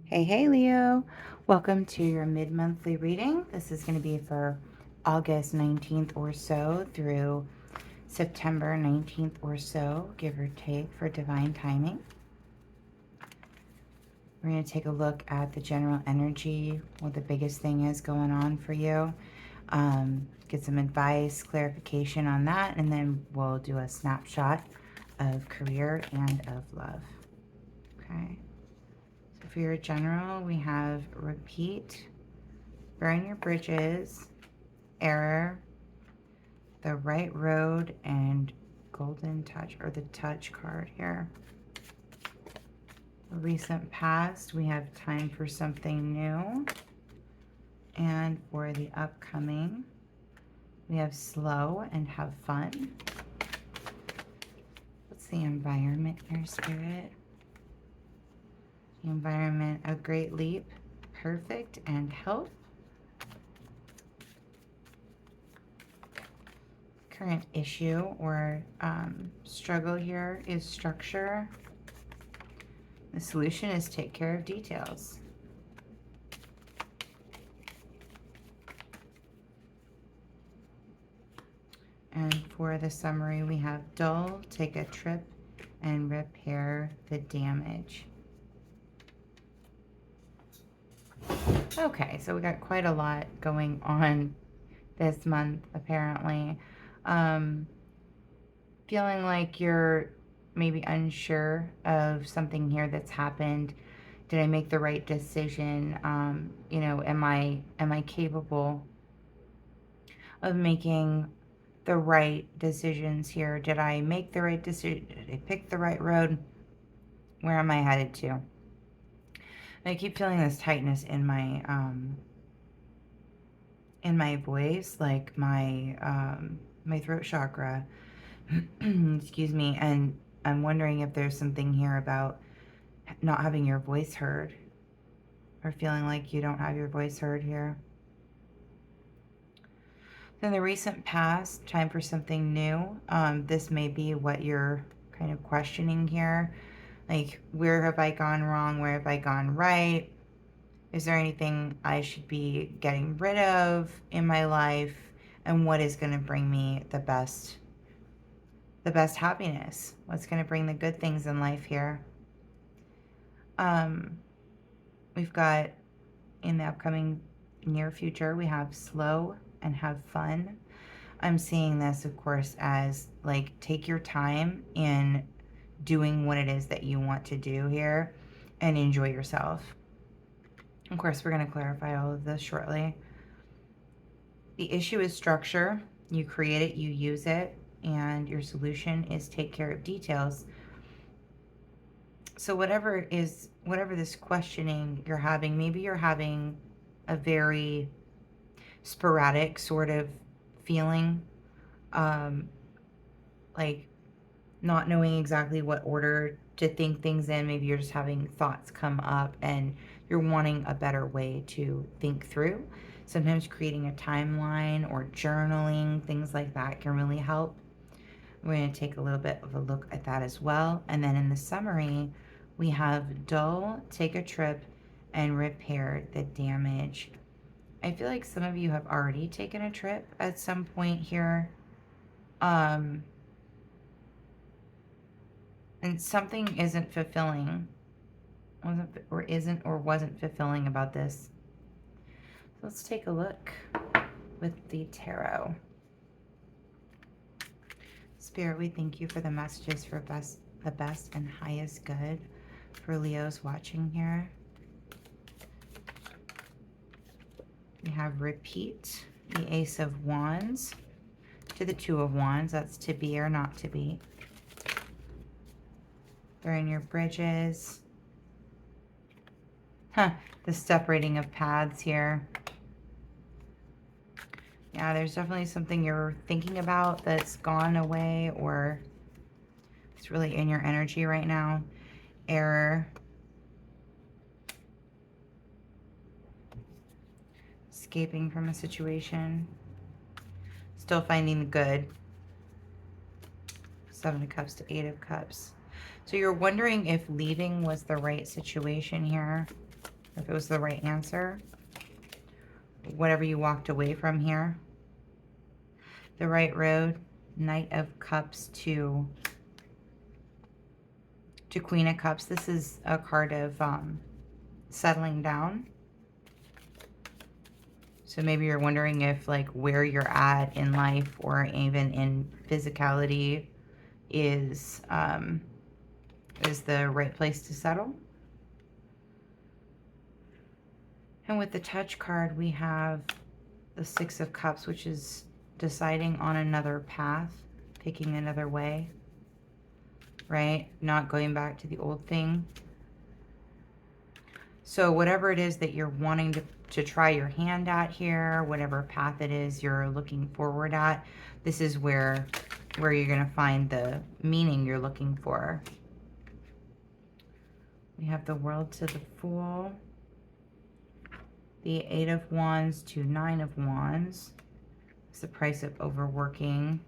Hey Leo, welcome to your mid-monthly reading. This is going to be for August 19th or so through September 19th or so, give or take, for divine timing. We're going to take a look at the general energy, what the biggest thing is going on for you, get some advice, clarification on that, and then we'll do a snapshot of career and of love. Okay. So for your general, we have repeat, burn your bridges, error, the right road, and golden touch, or the touch card here. The recent past, we have time for something new. And for the upcoming, we have slow and have fun. What's the environment here, Spirit? The environment, a great leap, perfect, and help. Current issue or struggle here is structure. The solution is take care of details. And for the summary, we have dull, take a trip, and repair the damage. Okay, so we got quite a lot going on this month, apparently. Feeling like you're maybe unsure of something here that's happened. Did I make the right decision? You know, am I capable of making the right decisions here? Did I make the right decision? Did I pick the right road? Where am I headed to? And I keep feeling this tightness in my voice, like my throat chakra. Excuse me. And I'm wondering if there's something here about not having your voice heard, or feeling like you don't have your voice heard here. In the recent past, time for something new. This may be what you're kind of questioning here. Like, where have I gone wrong? Where have I gone right? Is there anything I should be getting rid of in my life? And what is going to bring me the best happiness? What's going to bring the good things in life here? We've got, in the upcoming near future, we have slow and have fun. I'm seeing this, of course, as like, take your time in doing what it is that you want to do here and enjoy yourself. Of course, we're going to clarify all of this shortly. The issue is structure. You create it, you use it, and your solution is take care of details. So whatever this questioning you're having, maybe you're having a very sporadic sort of feeling, like not knowing exactly what order to think things in. Maybe you're just having thoughts come up and you're wanting a better way to think through. Sometimes creating a timeline or journaling, things like that, can really help. We're going to take a little bit of a look at that as well. And then in the summary, we have dull, take a trip, and repair the damage. I feel like some of you have already taken a trip at some point here. And something isn't fulfilling. Wasn't fulfilling about this. So let's take a look with the tarot. Spirit, we thank you for the messages for the best and highest good for Leos watching here. We have repeat, the Ace of Wands to the Two of Wands. That's to be or not to be. Burn your bridges. The separating of paths here. Yeah, there's definitely something you're thinking about that's gone away, or it's really in your energy right now. Error. Escaping from a situation. Still finding the good. 7 of Cups to 8 of Cups. So you're wondering if leaving was the right situation here, if it was the right answer, whatever you walked away from here. The right road, Knight of Cups to Queen of Cups. This is a card of settling down. So maybe you're wondering if like where you're at in life or even in physicality is the right place to settle. And with the Touch card, we have the Six of Cups, which is deciding on another path, picking another way, right? Not going back to the old thing. So whatever it is that you're wanting to try your hand at here, whatever path it is you're looking forward at, this is where you're going to find the meaning you're looking for. We have the World to the Fool, the Eight of Wands to Nine of Wands. It's the price of overworking.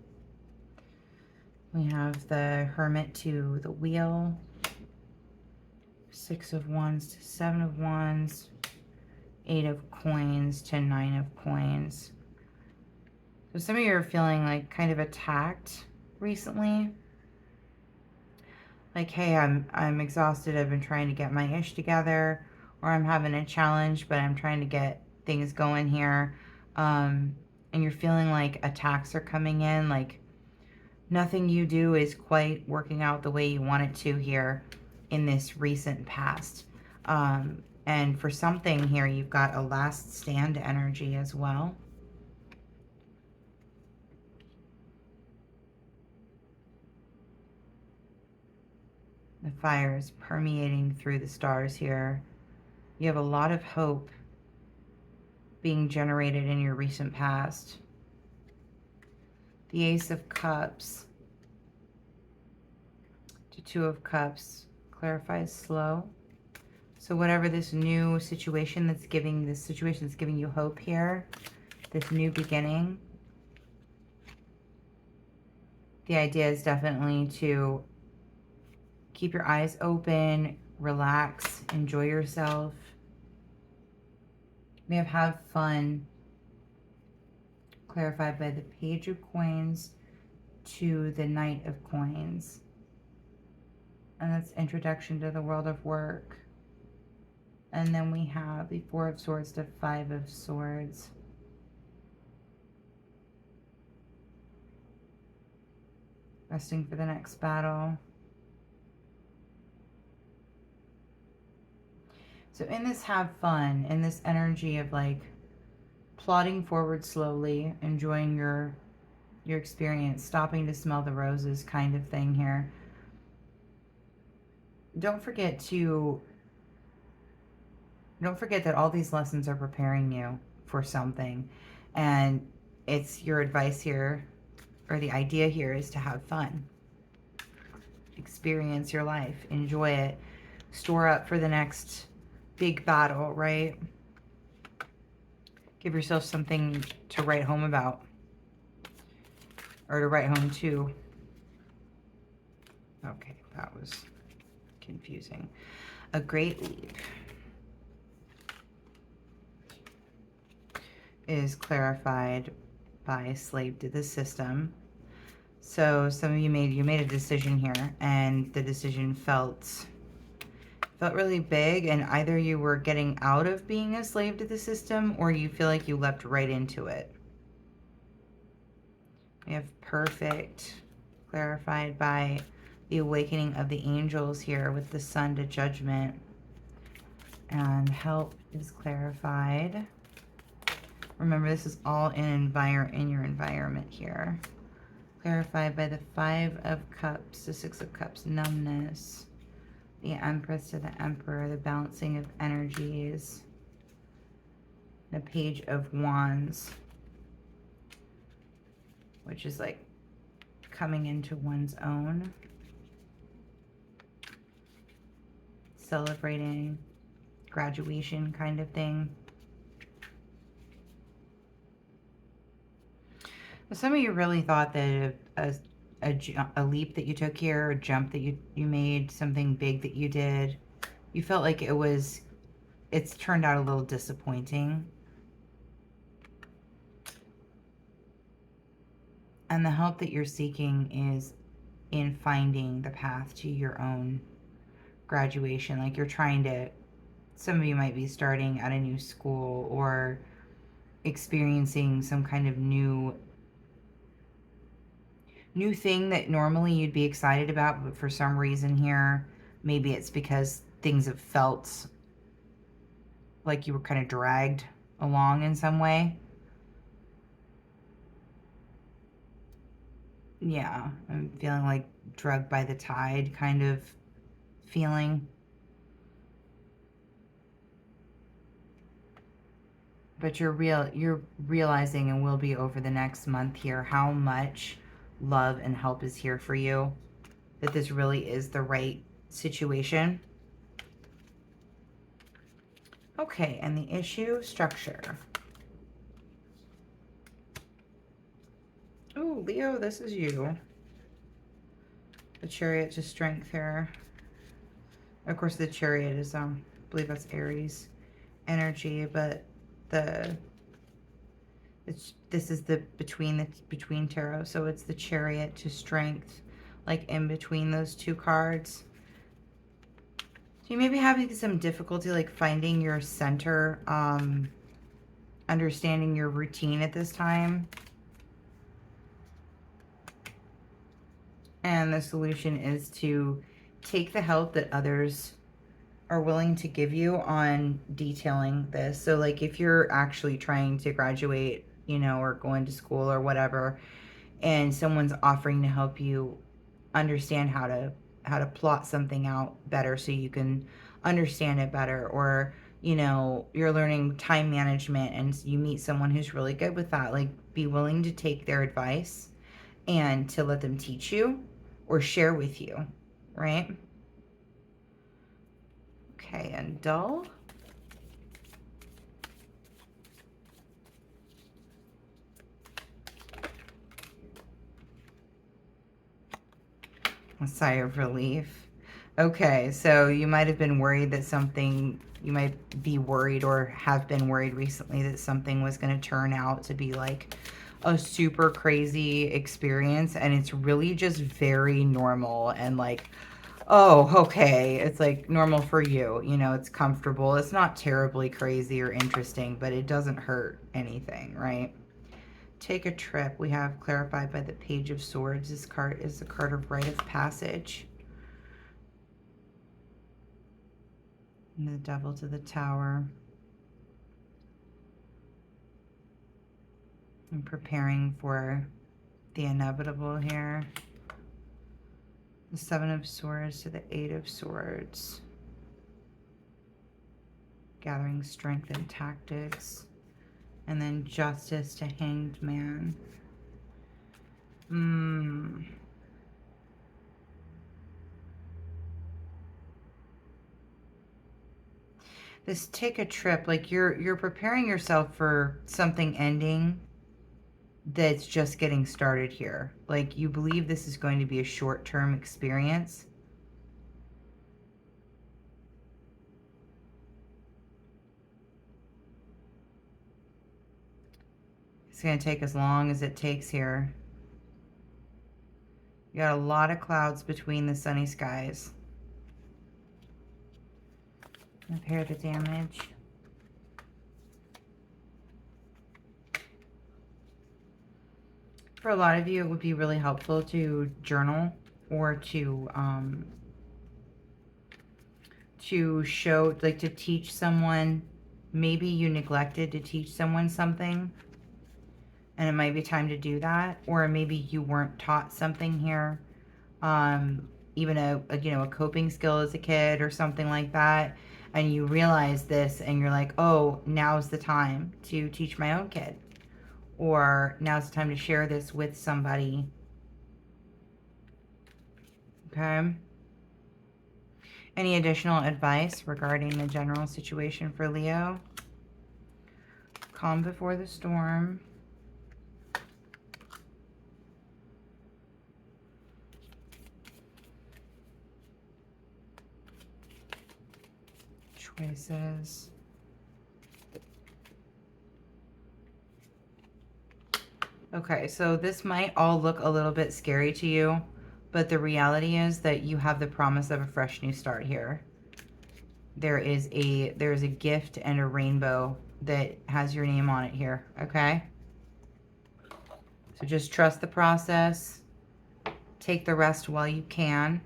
We have the Hermit to the Wheel, Six of Wands to Seven of Wands, Eight of Coins to Nine of Coins. So some of you are feeling like kind of attacked recently. Like, hey, I'm exhausted. I've been trying to get my ish together, or I'm having a challenge, but I'm trying to get things going here. And you're feeling like attacks are coming in, like nothing you do is quite working out the way you want it to here in this recent past. And for something here, you've got a last stand energy as well. The fire is permeating through the stars here. You have a lot of hope being generated in your recent past. The Ace of Cups to Two of Cups clarifies slow. So whatever this new situation that's giving, you hope here, this new beginning, the idea is definitely to keep your eyes open, relax, enjoy yourself. May have fun, clarified by the Page of Coins to the Knight of Coins. And that's introduction to the world of work. And then we have the Four of Swords to Five of Swords. Resting for the next battle. So in this have fun, in this energy of like plodding forward slowly, enjoying your experience, stopping to smell the roses kind of thing here. Don't forget that all these lessons are preparing you for something. And it's your advice here, or the idea here, is to have fun. Experience your life. Enjoy it. Store up for the next big battle, right? Give yourself something to write home about. Or to write home to. Okay, that was confusing. A great leap is clarified by slave to the system. So some of you made a decision here, and the decision felt really big, and either you were getting out of being a slave to the system, or you feel like you leapt right into it. We have perfect, clarified by the awakening of the angels here with the sun to judgment. And help is clarified. Remember, this is all in your environment here. Clarified by the Five of Cups to Six of Cups, numbness. The Empress to the Emperor, the balancing of energies. The Page of Wands, which is like coming into one's own. Celebrating graduation kind of thing. Some of you really thought that a leap that you took here, a jump that you made, something big that you did. You felt like it's turned out a little disappointing. And the help that you're seeking is in finding the path to your own graduation. Like you're trying to, some of you might be starting at a new school or experiencing some kind of new thing that normally you'd be excited about, but for some reason here, maybe it's because things have felt like you were kind of dragged along in some way. Yeah, I'm feeling like drugged by the tide kind of feeling. But you're realizing, and will be over the next month here, how much love and help is here for you, that this really is the right situation. Okay, and the issue, structure. Oh, Leo, this is you. The Chariot to Strength here. Of course, the Chariot is, I believe that's Aries energy, but this is the between tarot, so it's the Chariot to Strength, like in between those two cards. So you may be having some difficulty like finding your center, understanding your routine at this time. And the solution is to take the help that others are willing to give you on detailing this. So like if you're actually trying to graduate, you know, or going to school or whatever, and someone's offering to help you understand how to plot something out better so you can understand it better, or you know, you're learning time management and you meet someone who's really good with that, like be willing to take their advice and to let them teach you or share with you, right? Okay, and dull. A sigh of relief. Okay, so you might have been worried that something, you might be worried or have been worried recently that something was going to turn out to be like a super crazy experience, and it's really just very normal and like, oh, okay, it's like normal for you, you know, it's comfortable, it's not terribly crazy or interesting, but it doesn't hurt anything, right? Take a trip. We have clarified by the Page of Swords. This card is the card of rite of passage. And the Devil to the Tower. I'm preparing for the inevitable here. The Seven of Swords to the Eight of Swords. Gathering strength and tactics. And then Justice to Hanged Man. This take a trip, like you're preparing yourself for something ending that's just getting started here. Like you believe this is going to be a short-term experience. It's going to take as long as it takes here. You got a lot of clouds between the sunny skies. Repair the damage. For a lot of you, it would be really helpful to journal or to show, like to teach someone. Maybe you neglected to teach someone something, and it might be time to do that. Or maybe you weren't taught something here, even a coping skill as a kid or something like that, and you realize this and you're like, oh, now's the time to teach my own kid, or now's the time to share this with somebody. Okay. Any additional advice regarding the general situation for Leo? Calm before the storm. Okay, says. Okay, so this might all look a little bit scary to you, but the reality is that you have the promise of a fresh new start here. There's a gift and a rainbow that has your name on it here, okay? So just trust the process. Take the rest while you can,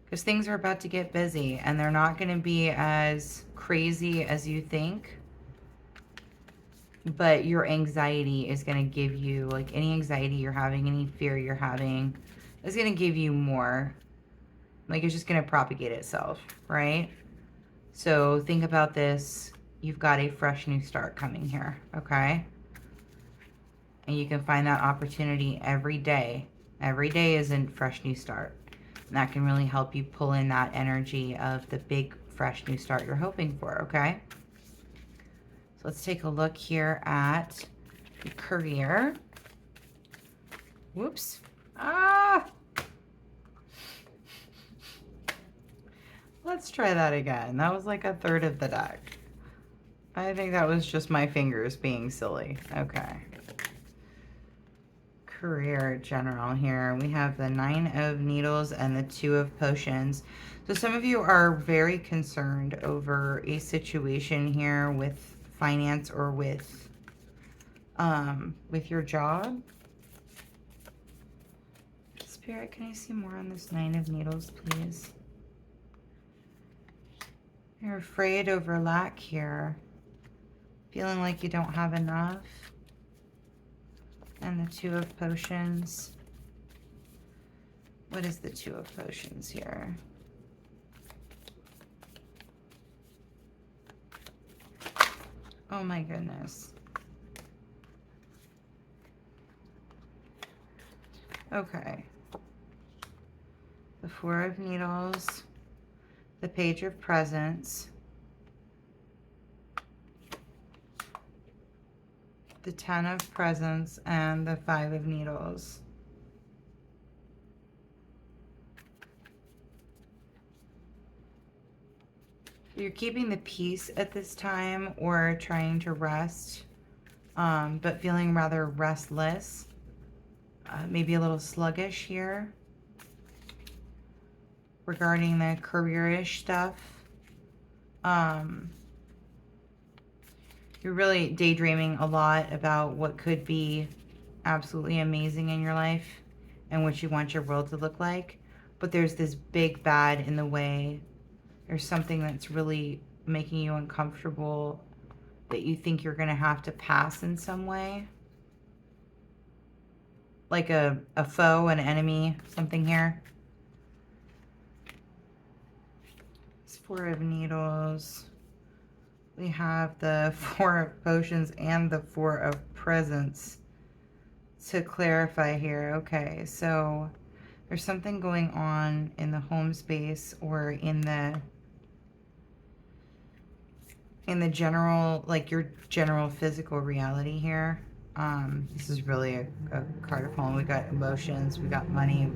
because things are about to get busy and they're not going to be as crazy as you think. But your anxiety is going to give you, like, any anxiety you're having, any fear you're having is going to give you more. Like, it's just going to propagate itself, right? So think about this. You've got a fresh new start coming here, okay? And you can find that opportunity every day. Every day is a fresh new start. And that can really help you pull in that energy of the big, fresh new start you're hoping for, okay? So let's take a look here at the career. Whoops. Ah! Let's try that again. That was like a third of the deck. I think that was just my fingers being silly. Okay. Career general here. We have the 9 of Needles and the 2 of Potions. So some of you are very concerned over a situation here with finance or with your job. Spirit, can I see more on this 9 of Needles, please? You're afraid over lack here. Feeling like you don't have enough. And the 2 of Potions. What is the 2 of Potions here? Oh my goodness. Okay. The 4 of Needles. The Page of Presents. The 10 of Presents and the 5 of Needles. You're keeping the peace at this time or trying to rest, but feeling rather restless, maybe a little sluggish here regarding the career-ish stuff. You're really daydreaming a lot about what could be absolutely amazing in your life and what you want your world to look like. But there's this big bad in the way. There's something that's really making you uncomfortable that you think you're going to have to pass in some way. Like a foe, an enemy, something here. It's 4 of Needles. We have the 4 of Potions and the 4 of Presents. To clarify here, okay, so there's something going on in the home space or in the general, like your general physical reality here. This is really a card of home. We got emotions, we got money,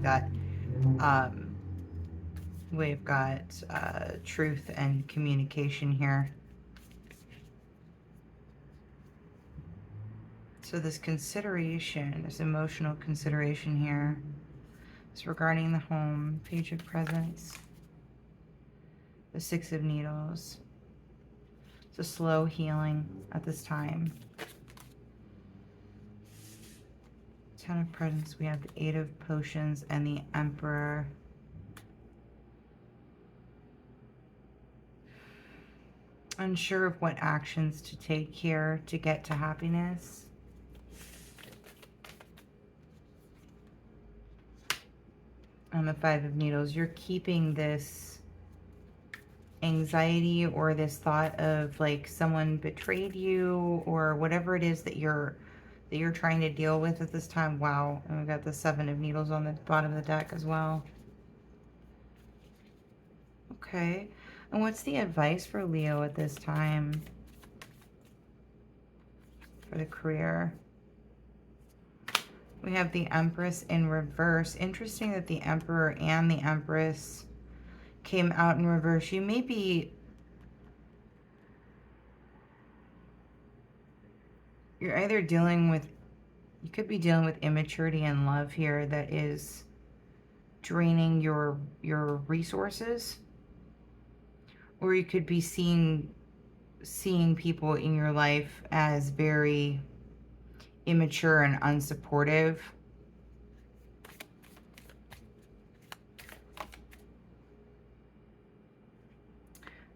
we've got truth and communication here. So this consideration, this emotional consideration here is regarding the home. Page of Presents. The 6 of Needles. It's a slow healing at this time. 10 of Presents. We have the 8 of Potions and the Emperor. Unsure of what actions to take here to get to happiness. On the 5 of Needles, you're keeping this anxiety or this thought of like someone betrayed you or whatever it is that you're trying to deal with at this time. Wow. And we've got the 7 of Needles on the bottom of the deck as well. Okay. And what's the advice for Leo at this time for the career? We have the Empress in reverse. Interesting that the Emperor and the Empress came out in reverse. You may be you're either dealing with, you could be dealing with immaturity in love here that is draining your resources, or you could be seeing people in your life as very immature and unsupportive.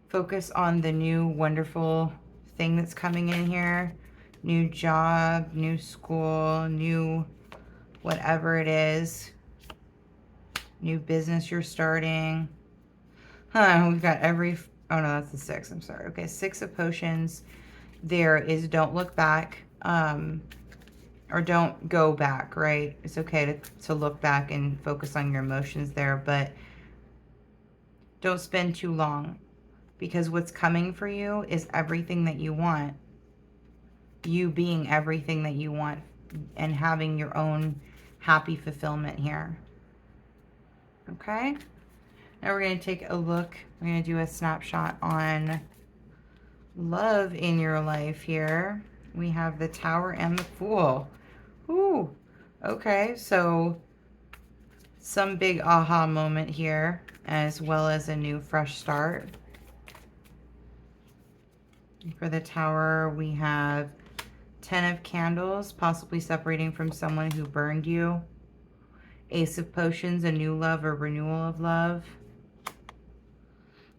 Focus on the new wonderful thing that's coming in here. New job, new school, new whatever it is. New business you're starting. We've got every, oh no, that's the 6. I'm sorry. Okay, 6 of Potions. There is don't look back, or don't go back, right? It's okay to look back and focus on your emotions there, but don't spend too long, because what's coming for you is everything that you want. You being everything that you want and having your own happy fulfillment here. Okay? Now we're going to take a look. We're going to do a snapshot on love in your life here. We have the Tower and the Fool. Ooh. Okay, so some big aha moment here, as well as a new fresh start. For the Tower, we have 10 of Candles, possibly separating from someone who burned you. Ace of Potions, a new love or renewal of love,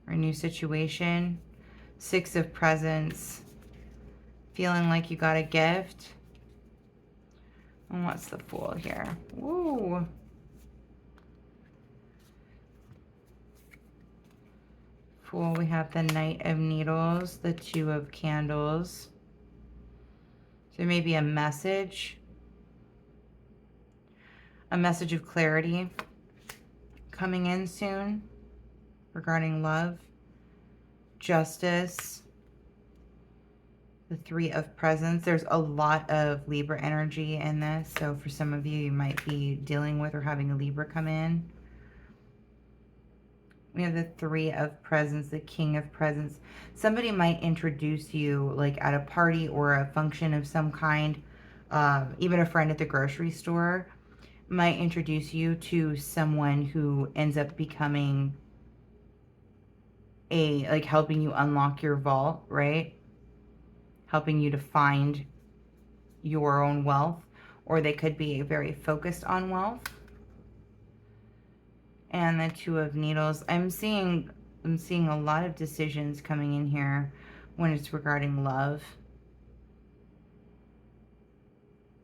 or a new situation. 6 of Presents, feeling like you got a gift. And what's the Fool here? Woo! Fool, we have the Knight of Needles, the 2 of Candles. So there may be a message of clarity coming in soon regarding love. Justice, the 3 of Presents. There's a lot of Libra energy in this, so for some of you, you might be dealing with or having a Libra come in. We have the 3 of Presents, the King of Presents. Somebody might introduce you like at a party or a function of some kind. Even a friend at the grocery store might introduce you to someone who ends up becoming like helping you unlock your vault, right? Helping you to find your own wealth, or they could be very focused on wealth. And the 2 of Needles. I'm seeing a lot of decisions coming in here when it's regarding love.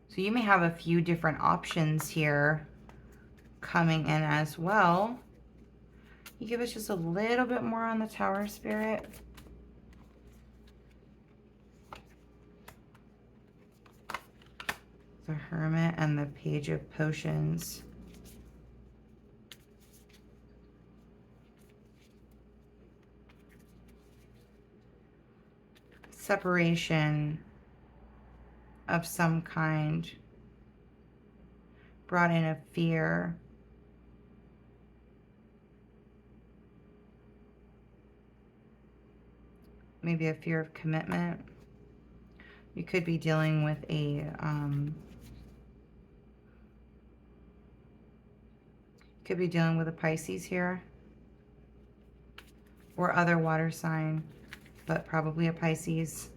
So you may have a few different options here coming in as well. You give us just a little bit more on the Tower, Spirit. The Hermit and the Page of Potions. Separation of some kind brought in a fear. Maybe a fear of commitment. You could be dealing with a Pisces here, or other water sign, but probably a Pisces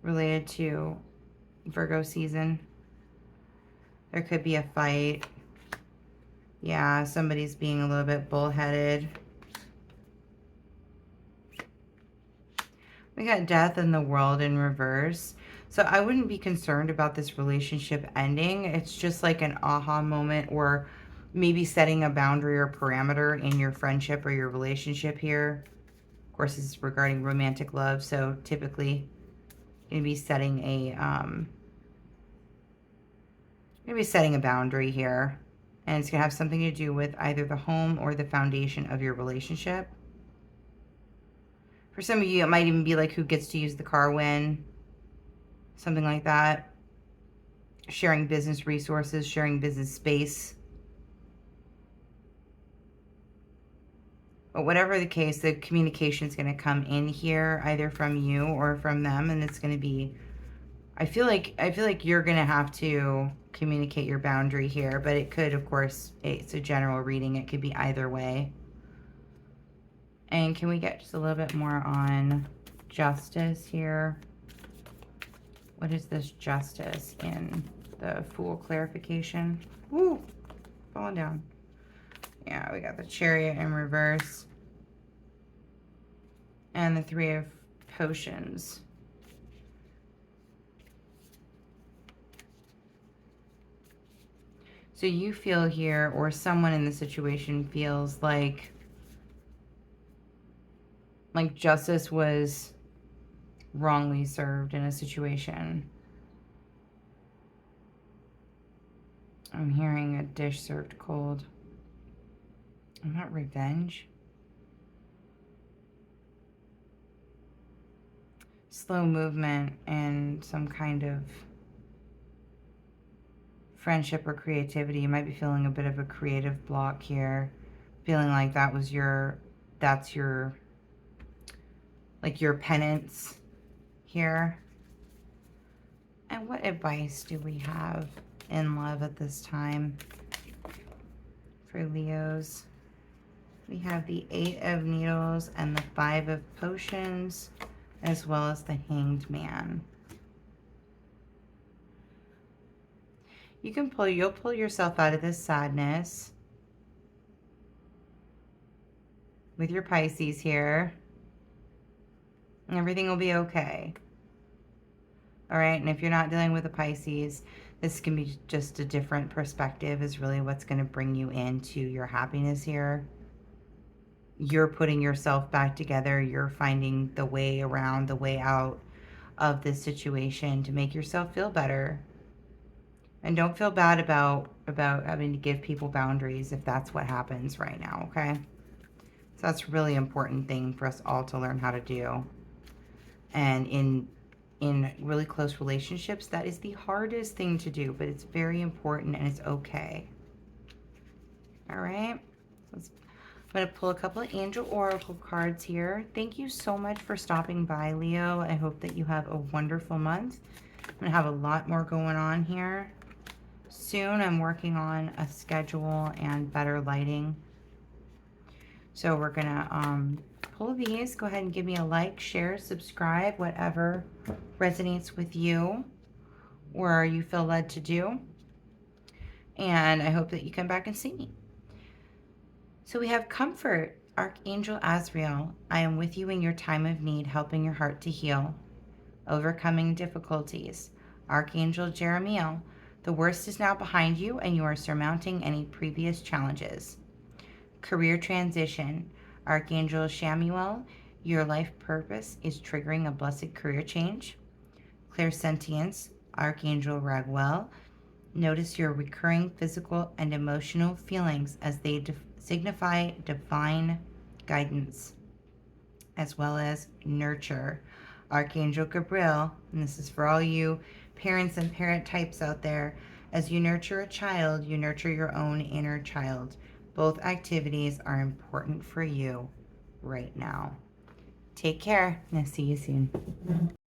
related to Virgo season. There could be a fight. Yeah, somebody's being a little bit bullheaded. We got Death in the World in reverse. So I wouldn't be concerned about this relationship ending. It's just like an aha moment, or maybe setting a boundary or parameter in your friendship or your relationship here. Of course, this is regarding romantic love, so typically going to be setting a boundary here. And it's going to have something to do with either the home or the foundation of your relationship. For some of you, it might even be like who gets to use the car when, something like that. Sharing business resources, sharing business space. But whatever the case, the communication is going to come in here, either from you or from them, and it's going to be I feel like you're gonna have to communicate your boundary here, but it could, of course, it's a general reading. It could be either way. And can we get just a little bit more on justice here? What is this justice in the Fool clarification? Woo! Falling down. Yeah, we got the Chariot in reverse. And the Three of Potions. So you feel here, or someone in the situation feels like justice was wrongly served in a situation. I'm hearing a dish served cold. I'm not revenge. Slow movement and some kind of friendship or creativity. You might be feeling a bit of a creative block here. Feeling like that's your, like your penance here. And what advice do we have in love at this time for Leos? We have the Eight of Needles and the Five of Potions, as well as the Hanged Man. You'll pull yourself out of this sadness with your Pisces here. And everything will be okay. All right, and if you're not dealing with a Pisces, this can be just a different perspective is really what's going to bring you into your happiness here. You're putting yourself back together. You're finding the way around, the way out of this situation to make yourself feel better. And don't feel bad about having to give people boundaries if that's what happens right now, okay? So that's a really important thing for us all to learn how to do. And in really close relationships, that is the hardest thing to do, but it's very important and it's okay. All right? I'm going to pull a couple of angel oracle cards here. Thank you so much for stopping by, Leo. I hope that you have a wonderful month. I'm going to have a lot more going on here. Soon I'm working on a schedule and better lighting. So we're going to pull these. Go ahead and give me a like, share, subscribe, whatever resonates with you or you feel led to do. And I hope that you come back and see me. So we have comfort, Archangel Azrael. I am with you in your time of need, helping your heart to heal. Overcoming difficulties, Archangel Jeremiel. The worst is now behind you and you are surmounting any previous challenges. Career transition, Archangel Shamuel. Your life purpose is triggering a blessed career change. Clairsentience, Archangel Raguel. Notice your recurring physical and emotional feelings as they signify divine guidance, as well as nurture. Archangel Gabriel, and this is for all you parents and parent types out there. As you nurture a child, you nurture your own inner child. Both activities are important for you right now. Take care, and I'll see you soon.